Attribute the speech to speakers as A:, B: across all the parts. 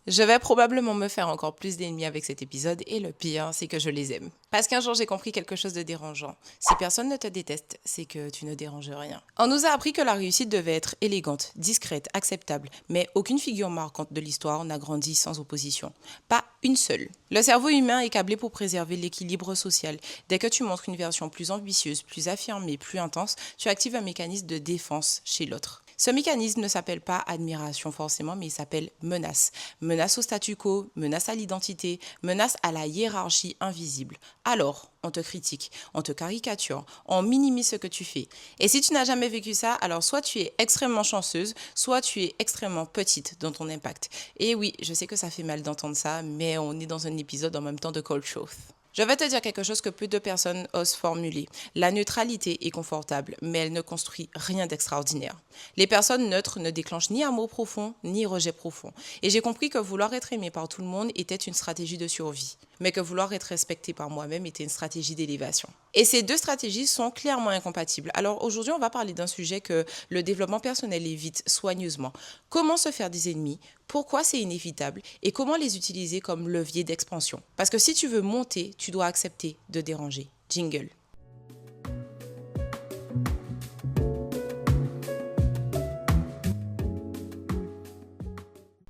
A: Je vais probablement me faire encore plus d'ennemis avec cet épisode et le pire, c'est que je les aime. Parce qu'un jour, j'ai compris quelque chose de dérangeant. Si personne ne te déteste, c'est que tu ne déranges rien. On nous a appris que la réussite devait être élégante, discrète, acceptable, mais aucune figure marquante de l'histoire n'a grandi sans opposition. Pas une seule. Le cerveau humain est câblé pour préserver l'équilibre social. Dès que tu montres une version plus ambitieuse, plus affirmée, plus intense, tu actives un mécanisme de défense chez l'autre. Ce mécanisme ne s'appelle pas admiration forcément, mais il s'appelle menace. Menace au statu quo, menace à l'identité, menace à la hiérarchie invisible. Alors, on te critique, on te caricature, on minimise ce que tu fais. Et si tu n'as jamais vécu ça, alors soit tu es extrêmement chanceuse, soit tu es extrêmement petite dans ton impact. Et oui, je sais que ça fait mal d'entendre ça, mais on est dans un épisode en même temps de Cold Truth. Je vais te dire quelque chose que peu de personnes osent formuler. La neutralité est confortable, mais elle ne construit rien d'extraordinaire. Les personnes neutres ne déclenchent ni amour profond, ni rejet profond. Et j'ai compris que vouloir être aimé par tout le monde était une stratégie de survie, mais que vouloir être respecté par moi-même était une stratégie d'élévation. Et ces deux stratégies sont clairement incompatibles. Alors aujourd'hui, on va parler d'un sujet que le développement personnel évite soigneusement. Comment se faire des ennemis ? Pourquoi c'est inévitable et comment les utiliser comme levier d'expansion. Parce que si tu veux monter, tu dois accepter de déranger. Jingle.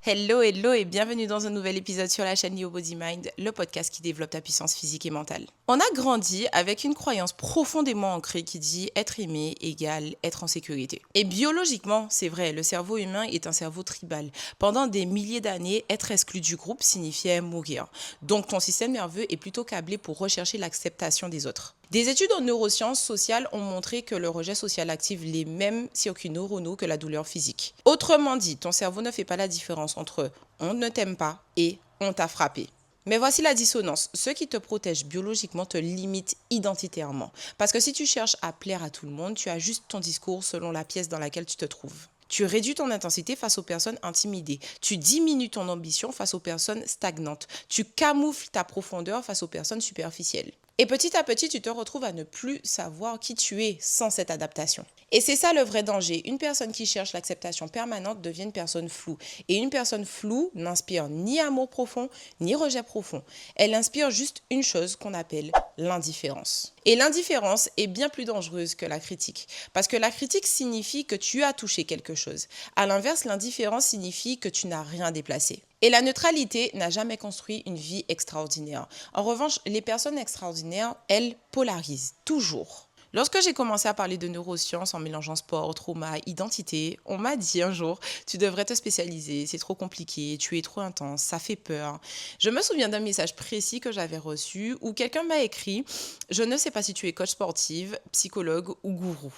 A: Hello, hello et bienvenue dans un nouvel épisode sur la chaîne Your Body Mind, le podcast qui développe ta puissance physique et mentale. On a grandi avec une croyance profondément ancrée qui dit être aimé égale être en sécurité. Et biologiquement, c'est vrai, le cerveau humain est un cerveau tribal. Pendant des milliers d'années, être exclu du groupe signifiait mourir. Donc ton système nerveux est plutôt câblé pour rechercher l'acceptation des autres. Des études en neurosciences sociales ont montré que le rejet social active les mêmes circuits neuronaux que la douleur physique. Autrement dit, ton cerveau ne fait pas la différence entre on ne t'aime pas et on t'a frappé. Mais voici la dissonance. Ceux qui te protègent biologiquement te limitent identitairement. Parce que si tu cherches à plaire à tout le monde, tu ajustes ton discours selon la pièce dans laquelle tu te trouves. Tu réduis ton intensité face aux personnes intimidées. Tu diminues ton ambition face aux personnes stagnantes. Tu camoufles ta profondeur face aux personnes superficielles. Et petit à petit, tu te retrouves à ne plus savoir qui tu es sans cette adaptation. Et c'est ça le vrai danger. Une personne qui cherche l'acceptation permanente devient une personne floue. Et une personne floue n'inspire ni amour profond, ni rejet profond. Elle inspire juste une chose qu'on appelle l'indifférence. Et l'indifférence est bien plus dangereuse que la critique. Parce que la critique signifie que tu as touché quelque chose. À l'inverse, l'indifférence signifie que tu n'as rien déplacé. Et la neutralité n'a jamais construit une vie extraordinaire. En revanche, les personnes extraordinaires, elles polarisent toujours. Lorsque j'ai commencé à parler de neurosciences en mélangeant sport, trauma, identité, on m'a dit un jour, tu devrais te spécialiser, c'est trop compliqué, tu es trop intense, ça fait peur. Je me souviens d'un message précis que j'avais reçu où quelqu'un m'a écrit, je ne sais pas si tu es coach sportive, psychologue ou gourou.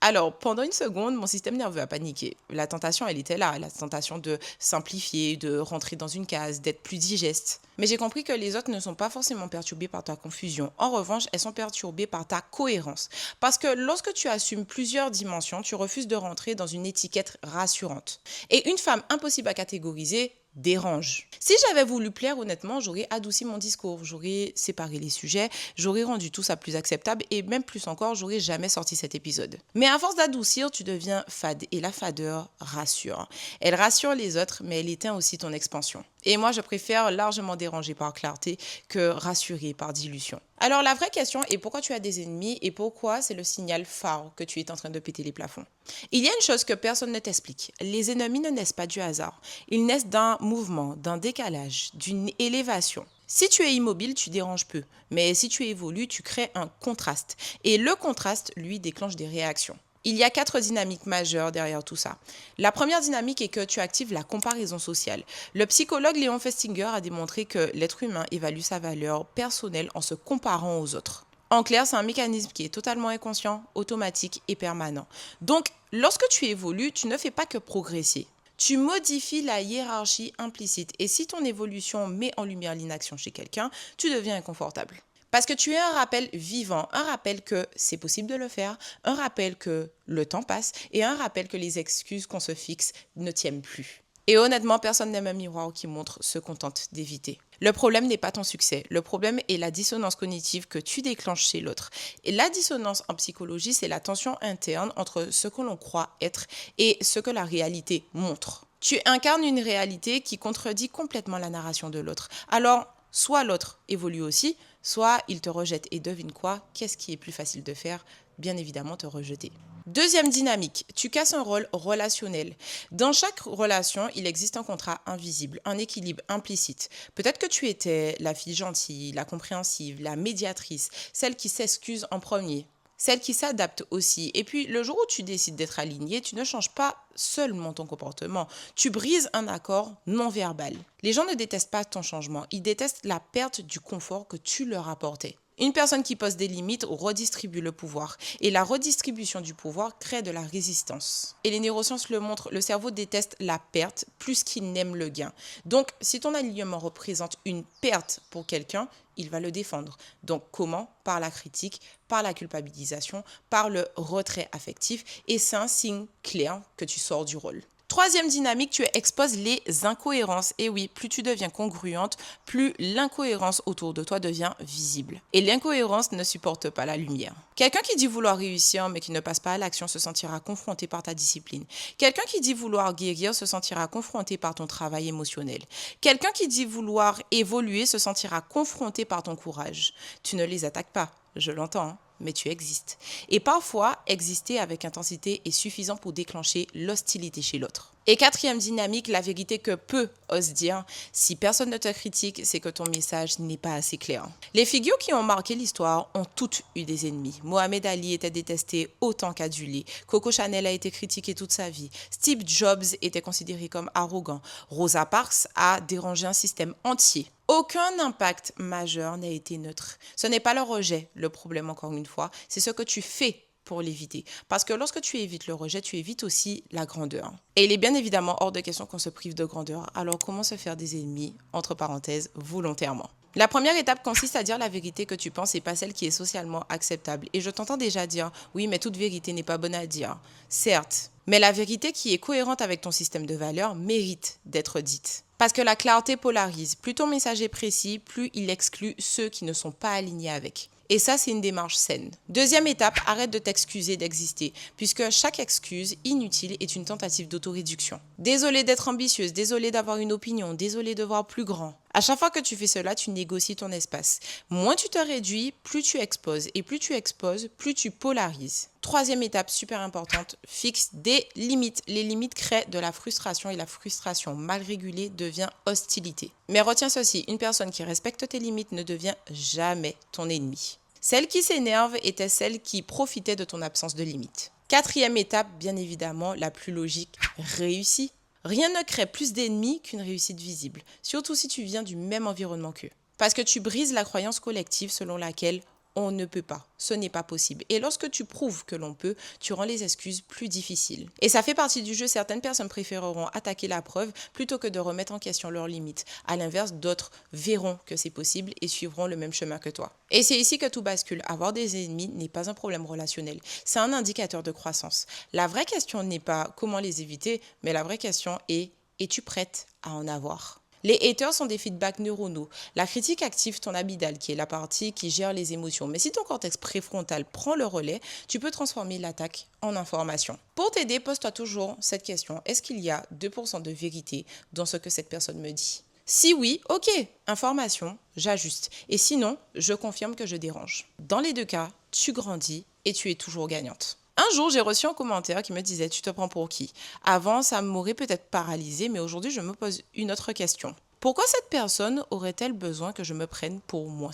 A: Alors, pendant une seconde, mon système nerveux a paniqué. La tentation, elle était là, la tentation de simplifier, de rentrer dans une case, d'être plus digeste. Mais j'ai compris que les autres ne sont pas forcément perturbés par ta confusion. En revanche, elles sont perturbées par ta cohérence. Parce que lorsque tu assumes plusieurs dimensions, tu refuses de rentrer dans une étiquette rassurante. Et une femme impossible à catégoriser dérange. Si j'avais voulu plaire, honnêtement, j'aurais adouci mon discours, j'aurais séparé les sujets, j'aurais rendu tout ça plus acceptable et même plus encore, j'aurais jamais sorti cet épisode. Mais à force d'adoucir, tu deviens fade et la fadeur rassure. Elle rassure les autres, mais elle éteint aussi ton expansion. Et moi, je préfère largement déranger par clarté que rassurer par dilution. Alors la vraie question est pourquoi tu as des ennemis et pourquoi c'est le signal phare que tu es en train de péter les plafonds. Il y a une chose que personne ne t'explique. Les ennemis ne naissent pas du hasard. Ils naissent d'un mouvement, d'un décalage, d'une élévation. Si tu es immobile, tu déranges peu. Mais si tu évolues, tu crées un contraste. Et le contraste, lui, déclenche des réactions. Il y a 4 dynamiques majeures derrière tout ça. La première dynamique est que tu actives la comparaison sociale. Le psychologue Léon Festinger a démontré que l'être humain évalue sa valeur personnelle en se comparant aux autres. En clair, c'est un mécanisme qui est totalement inconscient, automatique et permanent. Donc, lorsque tu évolues, tu ne fais pas que progresser. Tu modifies la hiérarchie implicite et si ton évolution met en lumière l'inaction chez quelqu'un, tu deviens inconfortable. Parce que tu es un rappel vivant, un rappel que c'est possible de le faire, un rappel que le temps passe et un rappel que les excuses qu'on se fixe ne tiennent plus. Et honnêtement, personne n'aime un miroir qui montre ce qu'on tente d'éviter. Le problème n'est pas ton succès, le problème est la dissonance cognitive que tu déclenches chez l'autre. Et la dissonance en psychologie, c'est la tension interne entre ce que l'on croit être et ce que la réalité montre. Tu incarnes une réalité qui contredit complètement la narration de l'autre. Alors, soit l'autre évolue aussi, soit il te rejette. Et devine quoi? Qu'est-ce qui est plus facile de faire? Bien évidemment, te rejeter. Deuxième dynamique, tu casses un rôle relationnel. Dans chaque relation, il existe un contrat invisible, un équilibre implicite. Peut-être que tu étais la fille gentille, la compréhensive, la médiatrice, celle qui s'excuse en premier, celle qui s'adapte aussi. Et puis, le jour où tu décides d'être aligné, tu ne changes pas seulement ton comportement, tu brises un accord non verbal. Les gens ne détestent pas ton changement, ils détestent la perte du confort que tu leur apportais. Une personne qui pose des limites redistribue le pouvoir. Et la redistribution du pouvoir crée de la résistance. Et les neurosciences le montrent, le cerveau déteste la perte plus qu'il n'aime le gain. Donc, si ton alignement représente une perte pour quelqu'un, il va le défendre. Donc, comment? Par la critique, par la culpabilisation, par le retrait affectif. Et c'est un signe clair que tu sors du rôle. Troisième dynamique, tu exposes les incohérences. Et oui, plus tu deviens congruente, plus l'incohérence autour de toi devient visible. Et l'incohérence ne supporte pas la lumière. Quelqu'un qui dit vouloir réussir mais qui ne passe pas à l'action se sentira confronté par ta discipline. Quelqu'un qui dit vouloir guérir se sentira confronté par ton travail émotionnel. Quelqu'un qui dit vouloir évoluer se sentira confronté par ton courage. Tu ne les attaques pas, je l'entends, hein, mais tu existes. Et parfois, exister avec intensité est suffisant pour déclencher l'hostilité chez l'autre. Et quatrième dynamique, la vérité que peu osent dire. Si personne ne te critique, c'est que ton message n'est pas assez clair. Les figures qui ont marqué l'histoire ont toutes eu des ennemis. Mohamed Ali était détesté autant qu'adulé. Coco Chanel a été critiqué toute sa vie. Steve Jobs était considéré comme arrogant. Rosa Parks a dérangé un système entier. Aucun impact majeur n'a été neutre. Ce n'est pas le rejet, le problème encore une fois, c'est ce que tu fais pour l'éviter. Parce que lorsque tu évites le rejet, tu évites aussi la grandeur. Et il est bien évidemment hors de question qu'on se prive de grandeur. Alors comment se faire des ennemis, entre parenthèses, volontairement? La première étape consiste à dire la vérité que tu penses et pas celle qui est socialement acceptable. Et je t'entends déjà dire, oui, mais toute vérité n'est pas bonne à dire. Certes, mais la vérité qui est cohérente avec ton système de valeurs mérite d'être dite. Parce que la clarté polarise. Plus ton message est précis, plus il exclut ceux qui ne sont pas alignés avec. Et ça, c'est une démarche saine. Deuxième étape, arrête de t'excuser d'exister, puisque chaque excuse inutile est une tentative d'autoréduction. Désolée d'être ambitieuse, désolée d'avoir une opinion, désolée de voir plus grand. À chaque fois que tu fais cela, tu négocies ton espace. Moins tu te réduis, plus tu exposes. Et plus tu exposes, plus tu polarises. Troisième étape super importante, fixe des limites. Les limites créent de la frustration et la frustration mal régulée devient hostilité. Mais retiens ceci, une personne qui respecte tes limites ne devient jamais ton ennemi. Celle qui s'énerve était celle qui profitait de ton absence de limites. Quatrième étape, bien évidemment, la plus logique, réussis. Rien ne crée plus d'ennemis qu'une réussite visible, surtout si tu viens du même environnement qu'eux. Parce que tu brises la croyance collective selon laquelle on ne peut pas, ce n'est pas possible. Et lorsque tu prouves que l'on peut, tu rends les excuses plus difficiles. Et ça fait partie du jeu, certaines personnes préféreront attaquer la preuve plutôt que de remettre en question leurs limites. À l'inverse, d'autres verront que c'est possible et suivront le même chemin que toi. Et c'est ici que tout bascule. Avoir des ennemis n'est pas un problème relationnel, c'est un indicateur de croissance. La vraie question n'est pas comment les éviter, mais la vraie question est, es-tu prête à en avoir ? Les haters sont des feedbacks neuronaux. La critique active ton amygdale, qui est la partie qui gère les émotions. Mais si ton cortex préfrontal prend le relais, tu peux transformer l'attaque en information. Pour t'aider, pose-toi toujours cette question. Est-ce qu'il y a 2% de vérité dans ce que cette personne me dit ? Si oui, ok, information, j'ajuste. Et sinon, je confirme que je dérange. Dans les deux cas, tu grandis et tu es toujours gagnante. Un jour, j'ai reçu un commentaire qui me disait « Tu te prends pour qui ?» Avant, ça m'aurait peut-être paralysée, mais aujourd'hui, je me pose une autre question. Pourquoi cette personne aurait-elle besoin que je me prenne pour moi ?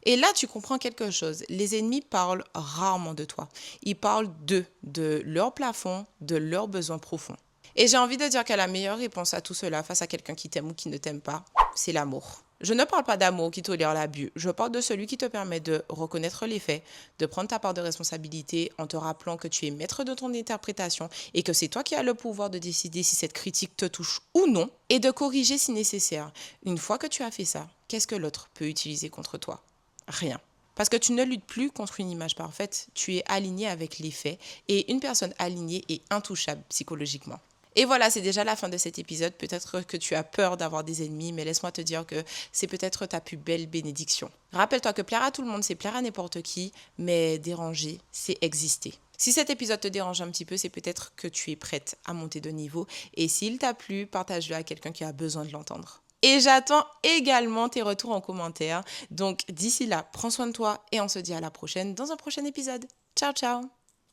A: Et là, tu comprends quelque chose. Les ennemis parlent rarement de toi. Ils parlent d'eux, de leur plafond, de leurs besoins profonds. Et j'ai envie de dire que la meilleure réponse à tout cela face à quelqu'un qui t'aime ou qui ne t'aime pas, c'est l'amour. Je ne parle pas d'amour qui tolère l'abus, je parle de celui qui te permet de reconnaître les faits, de prendre ta part de responsabilité en te rappelant que tu es maître de ton interprétation et que c'est toi qui as le pouvoir de décider si cette critique te touche ou non et de corriger si nécessaire. Une fois que tu as fait ça, qu'est-ce que l'autre peut utiliser contre toi ? Rien. Parce que tu ne luttes plus contre une image parfaite, tu es aligné avec les faits et une personne alignée est intouchable psychologiquement. Et voilà, c'est déjà la fin de cet épisode. Peut-être que tu as peur d'avoir des ennemis, mais laisse-moi te dire que c'est peut-être ta plus belle bénédiction. Rappelle-toi que plaire à tout le monde, c'est plaire à n'importe qui, mais déranger, c'est exister. Si cet épisode te dérange un petit peu, c'est peut-être que tu es prête à monter de niveau. Et s'il t'a plu, partage-le à quelqu'un qui a besoin de l'entendre. Et j'attends également tes retours en commentaire. Donc d'ici là, prends soin de toi et on se dit à la prochaine dans un prochain épisode. Ciao, ciao!